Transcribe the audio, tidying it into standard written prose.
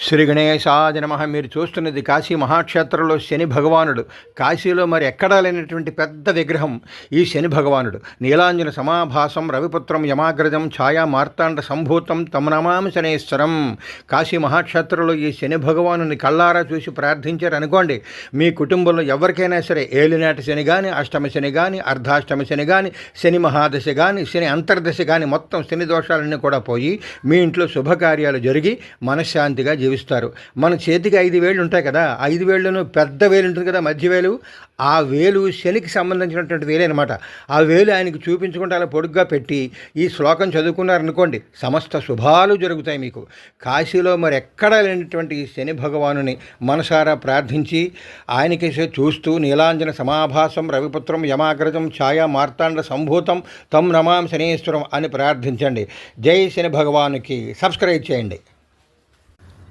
శ్రీ గణేశాయ నమః. మీరు చూస్తున్నది కాశీ మహాక్షేత్రంలో శని భగవానుడు. కాశీలో మరి ఎక్కడా లేనటువంటి పెద్ద విగ్రహం ఈ శని భగవానుడు. నీలాంజన సమాభాసం రవిపుత్రం యమాగ్రజం ఛాయా మార్తాండ సంభూతం తమ నమామి శనేశ్వరం. కాశీ మహాక్షేత్రంలో ఈ శని భగవానుని కళ్ళారా చూసి ప్రార్థించారు అనుకోండి, మీ కుటుంబంలో ఎవరికైనా సరే ఏలినాటి శని కానీ, అష్టమ శని కానీ, అర్ధాష్టమ శని కానీ, శని మహాదశ కానీ, శని అంతర్దశ కానీ, మొత్తం శని దోషాలన్నీ కూడా పోయి మీ ఇంట్లో శుభకార్యాలు జరిగి మనశ్శాంతిగా జీవిస్తారు. మన చేతికి 5 వేళ్ళు ఉంటాయి కదా, 5 వేళ్ళను పెద్ద వేలు ఉంటుంది కదా, మధ్య వేలు, ఆ వేలు శనికి సంబంధించినటువంటి వేలే అనమాట. ఆ వేలు ఆయనకి చూపించుకుంటే అలా పొడుగ్గా పెట్టి ఈ శ్లోకం చదువుకున్నారనుకోండి, సమస్త శుభాలు జరుగుతాయి మీకు. కాశీలో మరి ఎక్కడా లేనటువంటి ఈ శని భగవానుని మనసారా ప్రార్థించి ఆయనకి చూస్తూ నీలాంజన సమాభాసం రవిపుత్రం యమాగ్రజం ఛాయా మార్తాండ సంభూతం తం నమాం శనేశ్వరం అని ప్రార్థించండి. జై శని భగవానుకి. సబ్స్క్రైబ్ చేయండి.